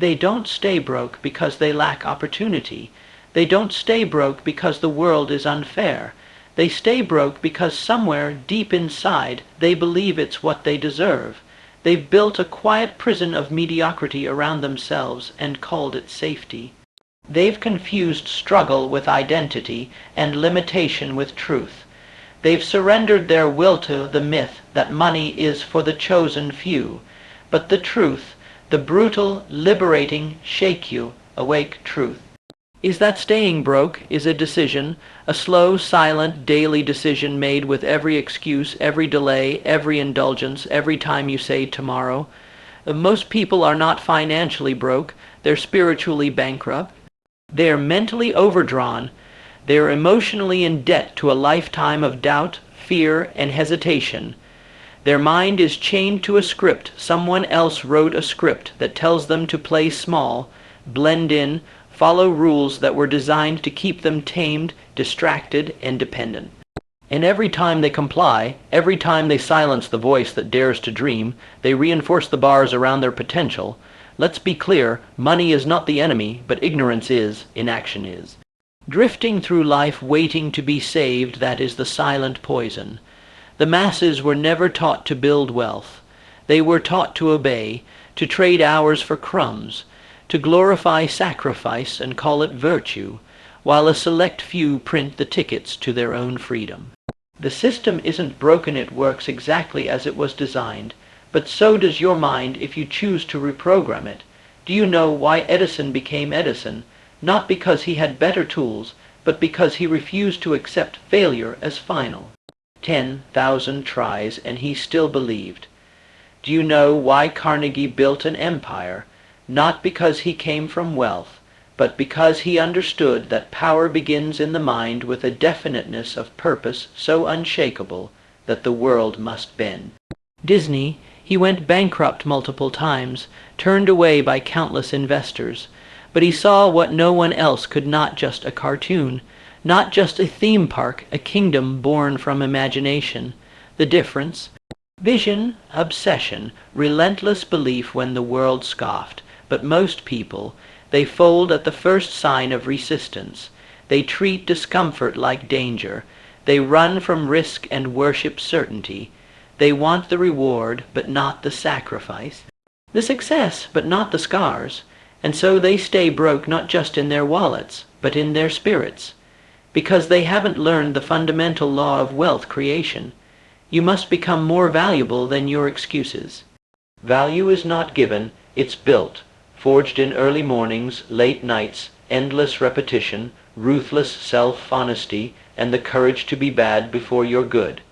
They don't stay broke because they lack opportunity. They don't stay broke because the world is unfair. They stay broke because somewhere deep inside they believe it's what they deserve. They've built a quiet prison of mediocrity around themselves and called it safety. They've confused struggle with identity and limitation with truth. They've surrendered their will to the myth that money is for the chosen few. But the truth, the brutal, liberating, awake truth, is that staying broke is a decision, a slow, silent, daily decision made with every excuse, every delay, every indulgence, every time you say tomorrow. Most people are not financially broke. They're spiritually bankrupt. They're mentally overdrawn. They're emotionally in debt to a lifetime of doubt, fear, and hesitation. Their mind is chained to a script. Someone else wrote a script that tells them to play small, blend in, follow rules that were designed to keep them tamed, distracted, and dependent. And every time they comply, every time they silence the voice that dares to dream, they reinforce the bars around their potential. Let's be clear, money is not the enemy, but ignorance is, inaction is. Drifting through life waiting to be saved, that is the silent poison. The masses were never taught to build wealth. They were taught to obey, to trade hours for crumbs, to glorify sacrifice and call it virtue, while a select few print the tickets to their own freedom. The system isn't broken, it works exactly as it was designed, but so does your mind if you choose to reprogram it. Do you know why Edison became Edison? Not because he had better tools, but because he refused to accept failure as final. 10,000 tries and he still believed. Do you know why Carnegie built an empire? Not because he came from wealth, but because he understood that power begins in the mind with a definiteness of purpose so unshakable that the world must bend. Disney, he went bankrupt multiple times, turned away by countless investors, but he saw what no one else could, not just a cartoon, not just a theme park, a kingdom born from imagination. The difference? Vision, obsession, relentless belief when the world scoffed. But most people, they fold at the first sign of resistance. They treat discomfort like danger. They run from risk and worship certainty. They want the reward, but not the sacrifice. The success, but not the scars. And so they stay broke not just in their wallets, but in their spirits. Because they haven't learned the fundamental law of wealth creation. You must become more valuable than your excuses. Value is not given, it's built. Forged in early mornings, late nights, endless repetition, ruthless self-honesty, and the courage to be bad before you're good.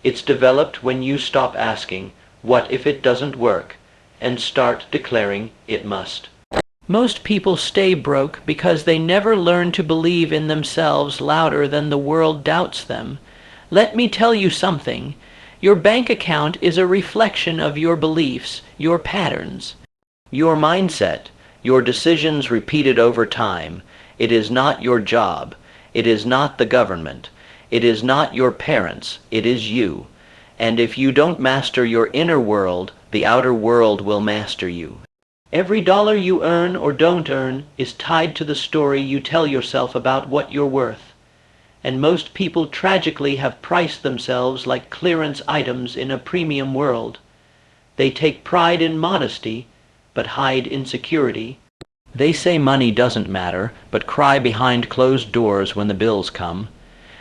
It's developed when you stop asking, what if it doesn't work, and start declaring it must. Most people stay broke because they never learn to believe in themselves louder than the world doubts them. Let me tell you something. Your bank account is a reflection of your beliefs, your patterns. Your mindset, your decisions repeated over time. It is not your job. It is not the government. It is not your parents. It is you. And if you don't master your inner world, the outer world will master you. Every dollar you earn or don't earn is tied to the story you tell yourself about what you're worth. And most people tragically have priced themselves like clearance items in a premium world. They take pride in modesty, but hide insecurity. They say money doesn't matter, but cry behind closed doors when the bills come.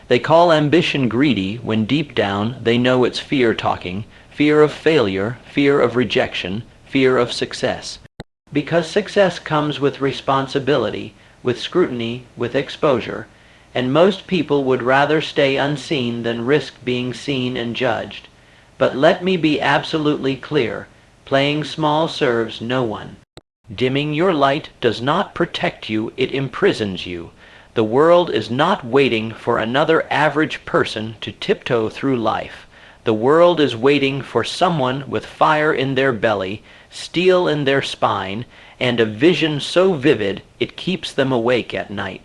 They call ambition greedy when deep down they know it's fear talking, fear of failure, fear of rejection, fear of success. Because success comes with responsibility, with scrutiny, with exposure, and most people would rather stay unseen than risk being seen and judged. But let me be absolutely clear. Playing small serves no one. Dimming your light does not protect you, it imprisons you. The world is not waiting for another average person to tiptoe through life. The world is waiting for someone with fire in their belly, steel in their spine, and a vision so vivid it keeps them awake at night.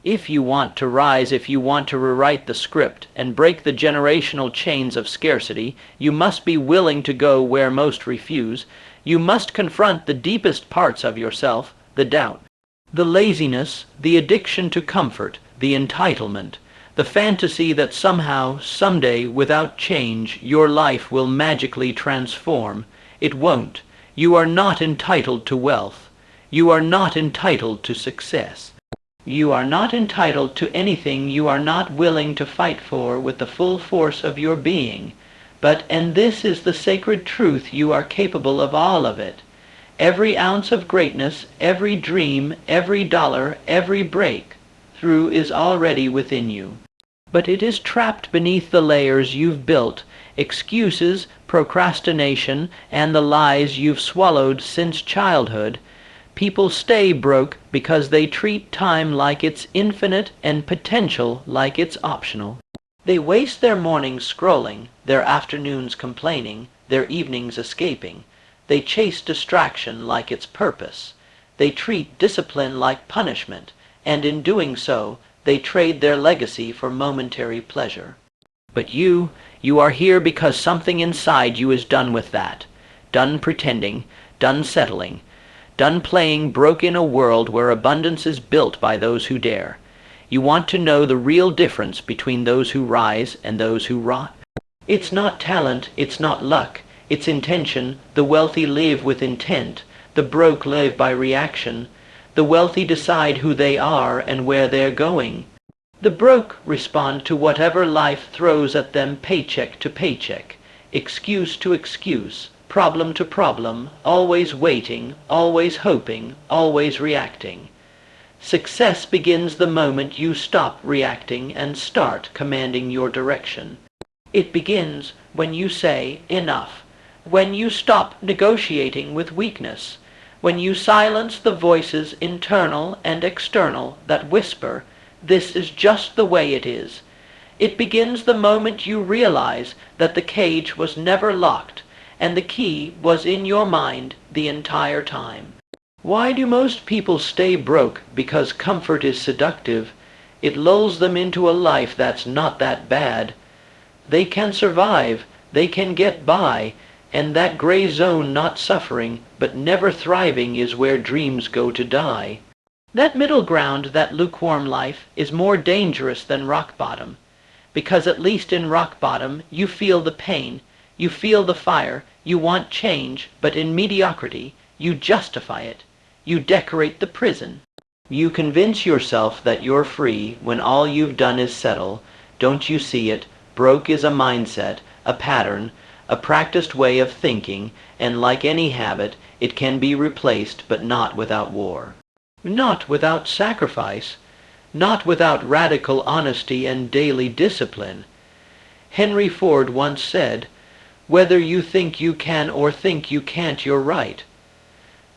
If you want to rise, if you want to rewrite the script and break the generational chains of scarcity, you must be willing to go where most refuse. You must confront the deepest parts of yourself, the doubt, the laziness, the addiction to comfort, the entitlement, the fantasy that somehow, someday, without change, your life will magically transform. It won't. You are not entitled to wealth. You are not entitled to success. You are not entitled to anything you are not willing to fight for with the full force of your being. But, and this is the sacred truth, you are capable of all of it. Every ounce of greatness, every dream, every dollar, every breakthrough is already within you. But it is trapped beneath the layers you've built, excuses, procrastination, and the lies you've swallowed since childhood. People stay broke because they treat time like it's infinite and potential like it's optional. They waste their mornings scrolling, their afternoons complaining, their evenings escaping. They chase distraction like its purpose. They treat discipline like punishment, and in doing so, they trade their legacy for momentary pleasure. But you are here because something inside you is done with that. Done pretending, done settling, done playing broke in a world where abundance is built by those who dare. You want to know the real difference between those who rise and those who rot? It's not talent, it's not luck, it's intention. The wealthy live with intent. The broke live by reaction. The wealthy decide who they are and where they're going. The broke respond to whatever life throws at them, paycheck to paycheck, excuse to excuse, problem to problem, always waiting, always hoping, always reacting. Success begins the moment you stop reacting and start commanding your direction. It begins when you say enough, when you stop negotiating with weakness, when you silence the voices internal and external that whisper, "This is just the way it is." It begins the moment you realize that the cage was never locked and the key was in your mind the entire time. Why do most people stay broke? Because comfort is seductive. It lulls them into a life that's not that bad. They can survive, they can get by, and that gray zone, not suffering, but never thriving, is where dreams go to die. That middle ground, that lukewarm life, is more dangerous than rock bottom, because at least in rock bottom you feel the pain, you feel the fire, you want change, but in mediocrity you justify it, you decorate the prison. You convince yourself that you're free when all you've done is settle. Don't you see it? Broke is a mindset, a pattern, a practiced way of thinking, and like any habit, it can be replaced, but not without war. Not without sacrifice, not without radical honesty and daily discipline. Henry Ford once said, "Whether you think you can or think you can't, you're right."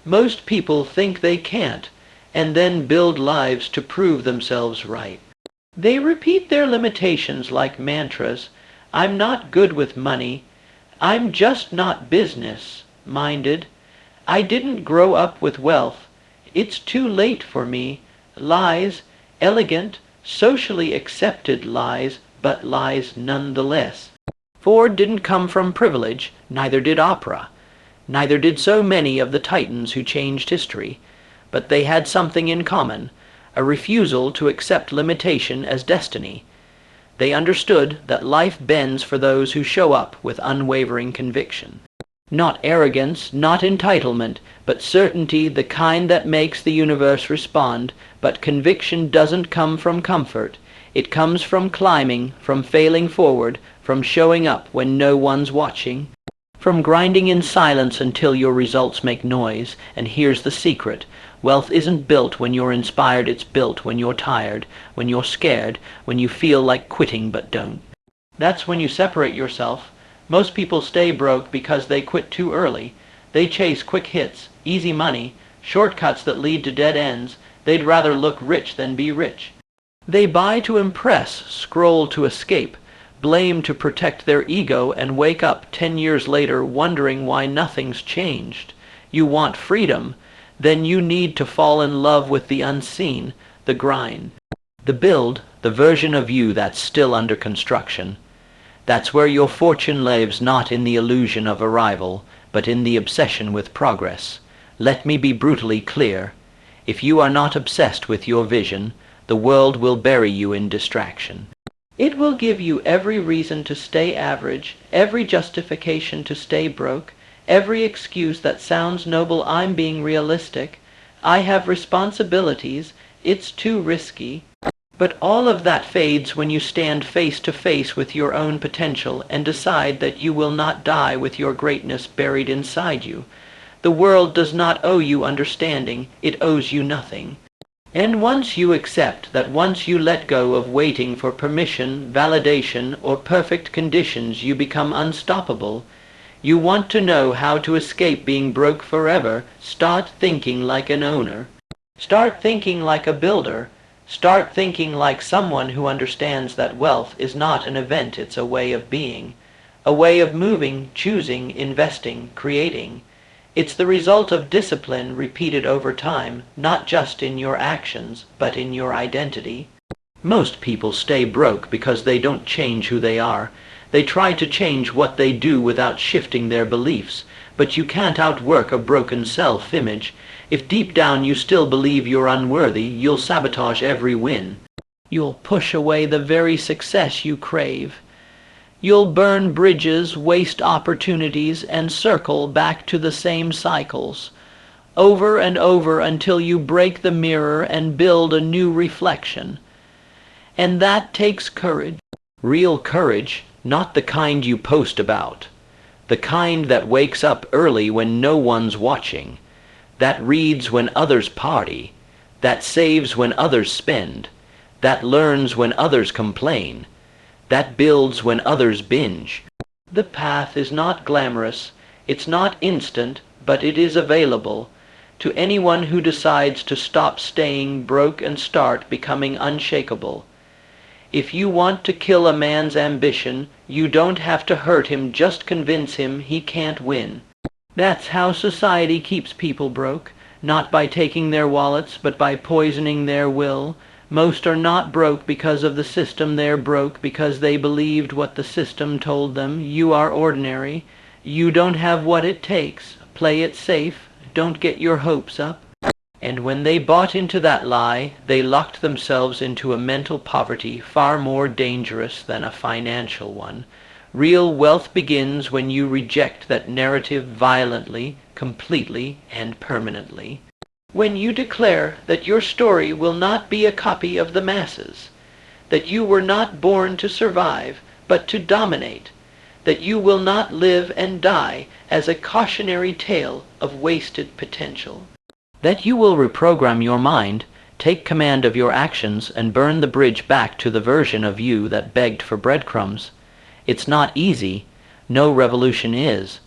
Most people think they can't, and then build lives to prove themselves right. They repeat their limitations like mantras. I'm not good with money. I'm just not business-minded. I didn't grow up with wealth. It's too late for me. Lies, elegant, socially accepted lies, but lies nonetheless. Ford didn't come from privilege, neither did opera, neither did so many of the titans who changed history, but they had something in common, a refusal to accept limitation as destiny. They understood that life bends for those who show up with unwavering conviction. Not arrogance, not entitlement, but certainty, the kind that makes the universe respond. But conviction doesn't come from comfort. It comes from climbing, from failing forward, from showing up when no one's watching, from grinding in silence until your results make noise. And here's the secret. Wealth isn't built when you're inspired, it's built when you're tired, when you're scared, when you feel like quitting but don't. That's when you separate yourself. Most people stay broke because they quit too early. They chase quick hits, easy money, shortcuts that lead to dead ends. They'd rather look rich than be rich. They buy to impress, scroll to escape, blame to protect their ego, and wake up 10 years later wondering why nothing's changed. You want freedom? Then you need to fall in love with the unseen, the grind. The build, the version of you that's still under construction, that's where your fortune lives, not in the illusion of arrival, but in the obsession with progress. Let me be brutally clear. If you are not obsessed with your vision, the world will bury you in distraction. It will give you every reason to stay average, every justification to stay broke, every excuse that sounds noble. I'm being realistic. I have responsibilities. It's too risky. But all of that fades when you stand face to face with your own potential and decide that you will not die with your greatness buried inside you. The world does not owe you understanding. It owes you nothing. And once you accept that, once you let go of waiting for permission, validation, or perfect conditions, you become unstoppable. You want to know how to escape being broke forever. Start thinking like an owner. Start thinking like a builder. Start thinking like someone who understands that wealth is not an event, it's a way of being, a way of moving, choosing, investing, creating. It's the result of discipline repeated over time, not just in your actions, but in your identity. Most people stay broke because they don't change who they are. They try to change what they do without shifting their beliefs, but you can't outwork a broken self-image. If deep down you still believe you're unworthy, you'll sabotage every win. You'll push away the very success you crave. You'll burn bridges, waste opportunities, and circle back to the same cycles, over and over until you break the mirror and build a new reflection. And that takes courage. Real courage, not the kind you post about. The kind that wakes up early when no one's watching, that reads when others party, that saves when others spend, that learns when others complain, that builds when others binge. The path is not glamorous, it's not instant, but it is available to anyone who decides to stop staying broke and start becoming unshakable. If you want to kill a man's ambition, you don't have to hurt him, just convince him he can't win. That's how society keeps people broke, not by taking their wallets, but by poisoning their will. Most are not broke because of the system, they're broke because they believed what the system told them. You are ordinary. You don't have what it takes. Play it safe. Don't get your hopes up. And when they bought into that lie, they locked themselves into a mental poverty far more dangerous than a financial one. Real wealth begins when you reject that narrative violently, completely, and permanently. When you declare that your story will not be a copy of the masses, that you were not born to survive, but to dominate, that you will not live and die as a cautionary tale of wasted potential, that you will reprogram your mind, take command of your actions, and burn the bridge back to the version of you that begged for breadcrumbs. It's not easy. No revolution is.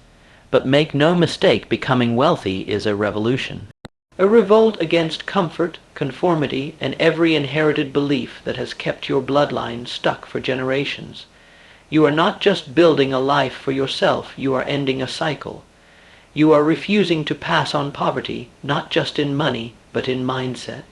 But make no mistake, becoming wealthy is a revolution. A revolt against comfort, conformity, and every inherited belief that has kept your bloodline stuck for generations. You are not just building a life for yourself, you are ending a cycle. You are refusing to pass on poverty, not just in money, but in mindset.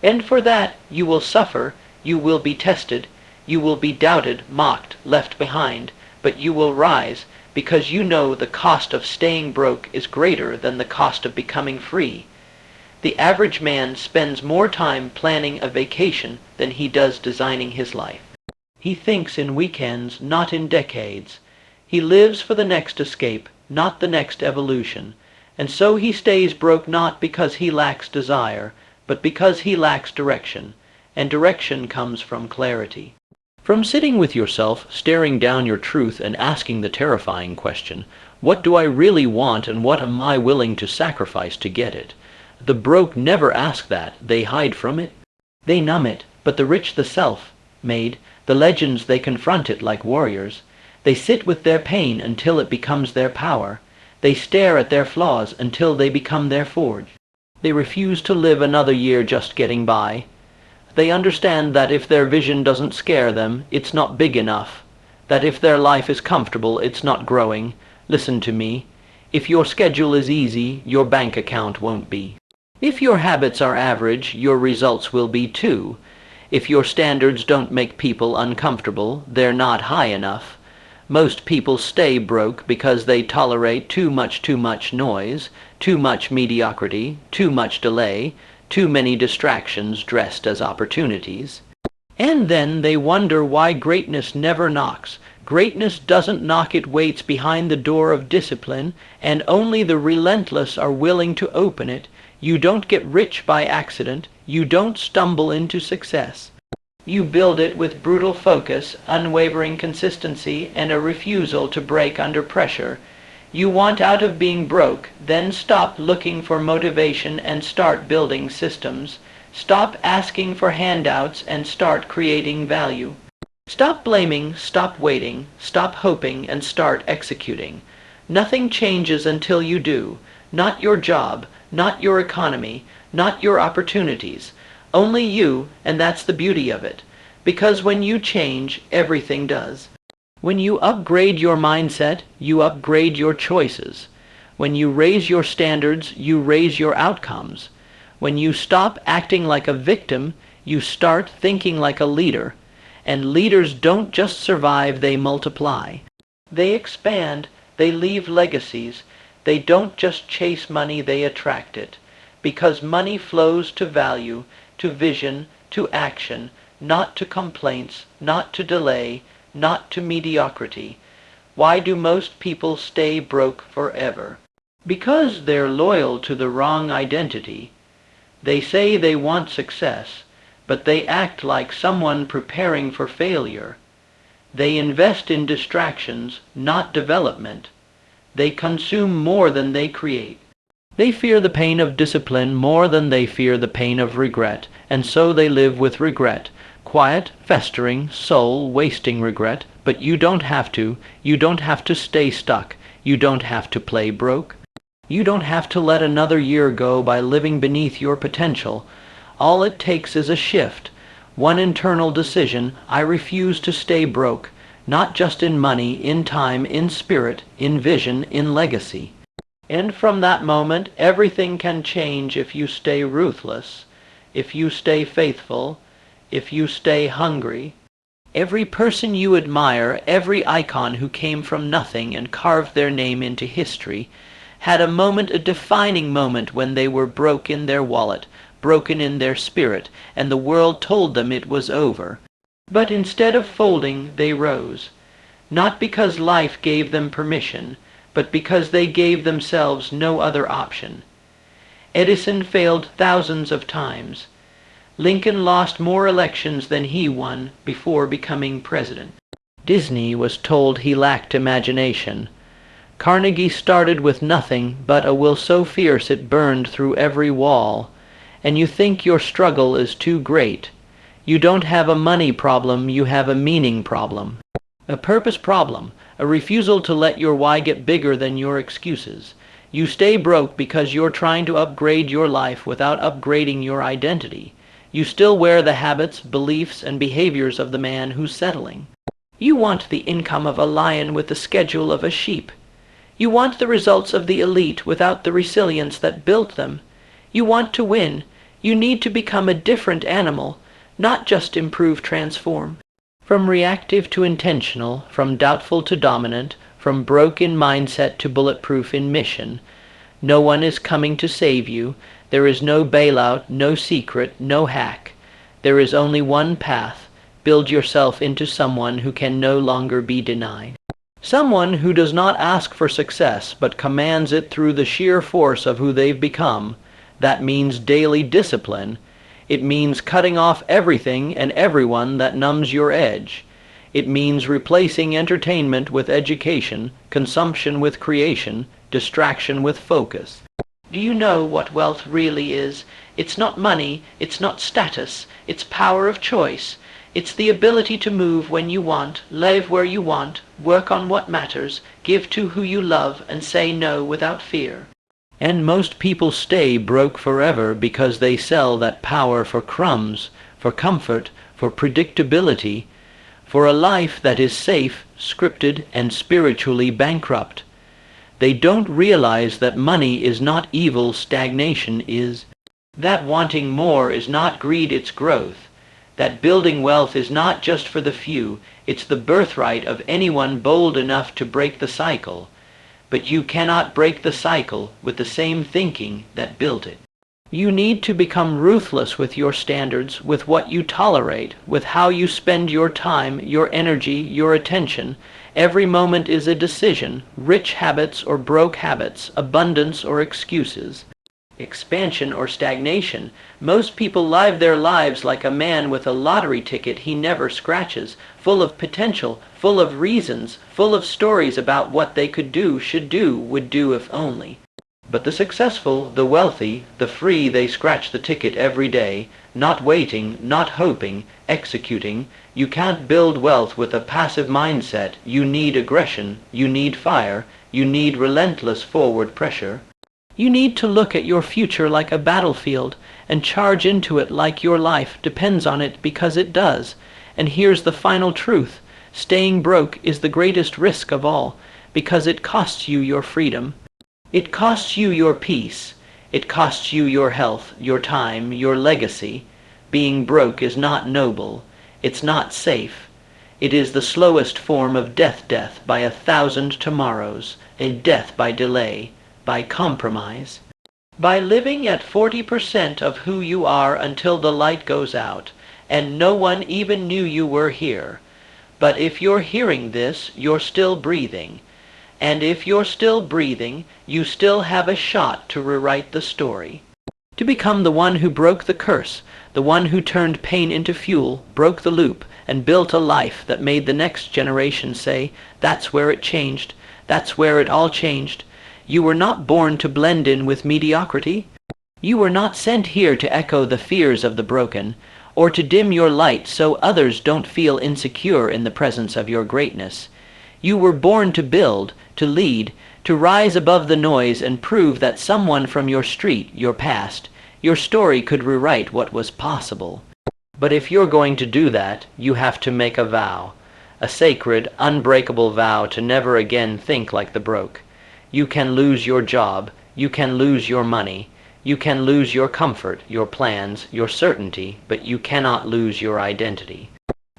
And for that, you will suffer, you will be tested, you will be doubted, mocked, left behind, but you will rise, because you know the cost of staying broke is greater than the cost of becoming free. The average man spends more time planning a vacation than he does designing his life. He thinks in weekends, not in decades. He lives for the next escape, not the next evolution. And so he stays broke not because he lacks desire, but because he lacks direction. And direction comes from clarity. From sitting with yourself, staring down your truth, and asking the terrifying question, what do I really want and what am I willing to sacrifice to get it? The broke never ask that. They hide from it. They numb it. But the rich, the self-made, the legends, they confront it like warriors. They sit with their pain until it becomes their power. They stare at their flaws until they become their forge. They refuse to live another year just getting by. They understand that if their vision doesn't scare them, it's not big enough. That if their life is comfortable, it's not growing. Listen to me. If your schedule is easy, your bank account won't be. If your habits are average, your results will be too. If your standards don't make people uncomfortable, they're not high enough. Most people stay broke because they tolerate too much noise, too much mediocrity, too much delay, too many distractions dressed as opportunities. And then they wonder why greatness never knocks. Greatness doesn't knock, it waits behind the door of discipline, and only the relentless are willing to open it. You don't get rich by accident. You don't stumble into success. You build it with brutal focus, unwavering consistency, and a refusal to break under pressure. You want out of being broke, then stop looking for motivation and start building systems. Stop asking for handouts and start creating value. Stop blaming, stop waiting, stop hoping, and start executing. Nothing changes until you do. Not your job, not your economy, not your opportunities. Only you, and that's the beauty of it. Because when you change, everything does. When you upgrade your mindset, you upgrade your choices. When you raise your standards, you raise your outcomes. When you stop acting like a victim, you start thinking like a leader. And leaders don't just survive, they multiply. They expand, they leave legacies. They don't just chase money, they attract it. Because money flows to value, to vision, to action, not to complaints, not to delay, not to mediocrity. Why do most people stay broke forever? Because they're loyal to the wrong identity. They say they want success, but they act like someone preparing for failure. They invest in distractions, not development. They consume more than they create. They fear the pain of discipline more than they fear the pain of regret, and so they live with regret. Quiet, festering, soul-wasting regret, but you don't have to. You don't have to stay stuck. You don't have to play broke. You don't have to let another year go by living beneath your potential. All it takes is a shift, one internal decision: I refuse to stay broke, not just in money, in time, in spirit, in vision, in legacy. And from that moment, everything can change if you stay ruthless, if you stay faithful, if you stay hungry. Every person you admire, every icon who came from nothing and carved their name into history, had a moment, a defining moment, when they were broke in their wallet, broken in their spirit, and the world told them it was over. But instead of folding, they rose. Not because life gave them permission, but because they gave themselves no other option. Edison failed thousands of times. Lincoln lost more elections than he won before becoming president. Disney was told he lacked imagination. Carnegie started with nothing but a will so fierce it burned through every wall. And you think your struggle is too great. You don't have a money problem, you have a meaning problem. A purpose problem, a refusal to let your why get bigger than your excuses. You stay broke because you're trying to upgrade your life without upgrading your identity. You still wear the habits, beliefs, and behaviors of the man who's settling. You want the income of a lion with the schedule of a sheep. You want the results of the elite without the resilience that built them. You want to win. You need to become a different animal, not just improve, transform. From reactive to intentional, from doubtful to dominant, from broke in mindset to bulletproof in mission. No one is coming to save you. There is no bailout, no secret, no hack. There is only one path. Build yourself into someone who can no longer be denied. Someone who does not ask for success, but commands it through the sheer force of who they've become. That means daily discipline. It means cutting off everything and everyone that numbs your edge. It means replacing entertainment with education, consumption with creation, distraction with focus. Do you know what wealth really is? It's not money, it's not status, it's power of choice. It's the ability to move when you want, live where you want, work on what matters, give to who you love, and say no without fear. And most people stay broke forever because they sell that power for crumbs, for comfort, for predictability, for a life that is safe, scripted, and spiritually bankrupt. They don't realize that money is not evil, stagnation is. That wanting more is not greed, it's growth. that building wealth is not just for the few, it's the birthright of anyone bold enough to break the cycle. But you cannot break the cycle with the same thinking that built it. You need to become ruthless with your standards, with what you tolerate, with how you spend your time, your energy, your attention. Every moment is a decision, rich habits or broke habits, abundance or excuses, expansion or stagnation. Most people live their lives like a man with a lottery ticket he never scratches, full of potential, full of reasons, full of stories about what they could do, should do, would do if only. But the successful, the wealthy, the free, they scratch the ticket every day, not waiting, not hoping, executing. You can't build wealth with a passive mindset. You need aggression, you need fire, you need relentless forward pressure. You need to look at your future like a battlefield and charge into it like your life depends on it, because it does. And here's the final truth. Staying broke is the greatest risk of all, because it costs you your freedom. It costs you your peace. It costs you your health, your time, your legacy. Being broke is not noble. It's not safe. It is the slowest form of death by 1,000 tomorrows, a death by delay, by compromise. By living at 40% of who you are until the light goes out, and no one even knew you were here. But if you're hearing this, you're still breathing. And if you're still breathing, you still have a shot to rewrite the story. To become the one who broke the curse, the one who turned pain into fuel, broke the loop, and built a life that made the next generation say, "That's where it changed. That's where it all changed." You were not born to blend in with mediocrity. You were not sent here to echo the fears of the broken, or to dim your light so others don't feel insecure in the presence of your greatness. You were born to build, to lead, to rise above the noise and prove that someone from your street, your past, your story could rewrite what was possible. But if you're going to do that, you have to make a vow, a sacred, unbreakable vow to never again think like the broke. You can lose your job, you can lose your money, you can lose your comfort, your plans, your certainty, but you cannot lose your identity.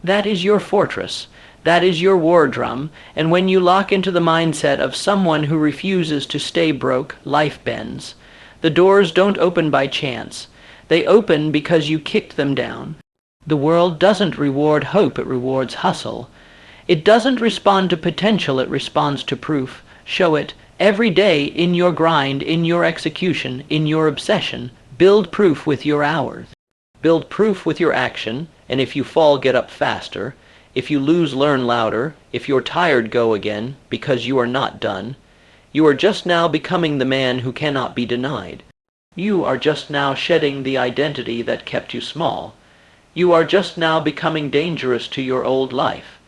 That is your fortress. That is your war drum, and when you lock into the mindset of someone who refuses to stay broke, life bends. The doors don't open by chance. They open because you kicked them down. The world doesn't reward hope, it rewards hustle. It doesn't respond to potential, it responds to proof. Show it every day in your grind, in your execution, in your obsession. Build proof with your hours. Build proof with your action, and if you fall, get up faster. If you lose, learn louder. If you're tired, go again, because you are not done. You are just now becoming the man who cannot be denied. You are just now shedding the identity that kept you small. You are just now becoming dangerous to your old life.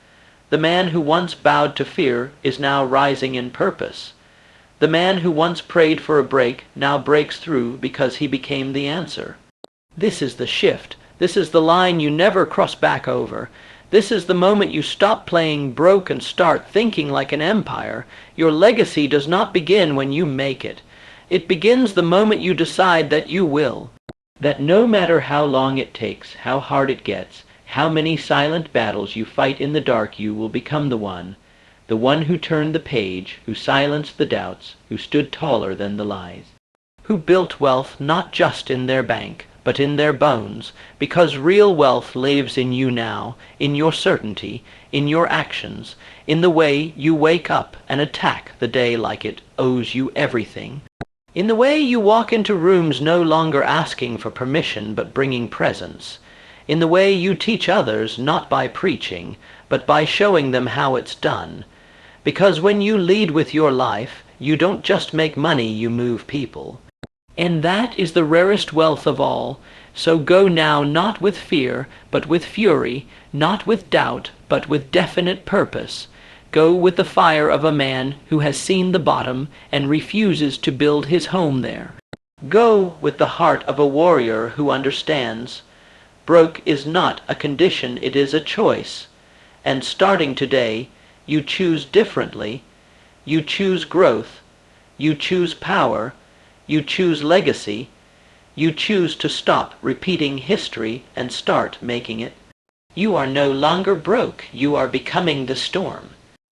The man who once bowed to fear is now rising in purpose. The man who once prayed for a break now breaks through because he became the answer. This is the shift. This is the line you never cross back over. This is the moment you stop playing broke and start thinking like an empire. Your legacy does not begin when you make it. It begins the moment you decide that you will. That no matter how long it takes, how hard it gets, how many silent battles you fight in the dark, you will become the one who turned the page, who silenced the doubts, who stood taller than the lies, who built wealth not just in their bank, but in their bones, because real wealth lives in you now, in your certainty, in your actions, in the way you wake up and attack the day like it owes you everything, in the way you walk into rooms no longer asking for permission but bringing presence, in the way you teach others not by preaching, but by showing them how it's done. Because when you lead with your life, you don't just make money, you move people. And that is the rarest wealth of all. So go now not with fear, but with fury, not with doubt, but with definite purpose. Go with the fire of a man who has seen the bottom and refuses to build his home there. Go with the heart of a warrior who understands. Broke is not a condition, it is a choice. And starting today, you choose differently. You choose growth. You choose power. You choose legacy. You choose to stop repeating history and start making it You are no longer broke. You are becoming the storm.